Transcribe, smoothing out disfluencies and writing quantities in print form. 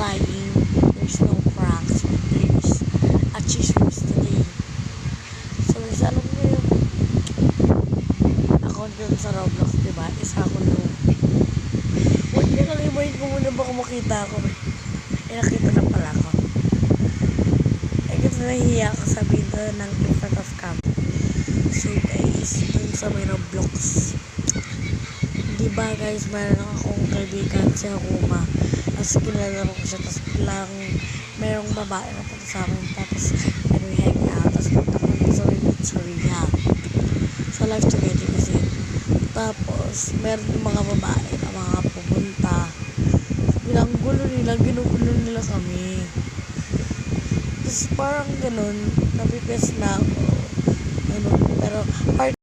lying. There's no pranks. There's a chismis today. So, isa alam mo yung account ko sa Roblox, diba? Isa ako nung huwag niya kalimutin ko muna baka makita ako. Nakita na pala ako. Kasi nahihiya ako sabihin ko ng in front of cam. So guys, dun sa may Roblox. Diba guys, mayroon akong kaibigan si Akuma. Tapos kinalaro ko siya. Tapos bilang mayroong babae na punta sa akin. Tapos we hang out. Tapos punta ko sa may pizzeria. Sa live together kasi. Tapos meron yung mga babae na mga pupunta. Bilang gulo nila, ginugulo nila kami. Tapos parang ganun, napipes na ako. Ganun. Pero part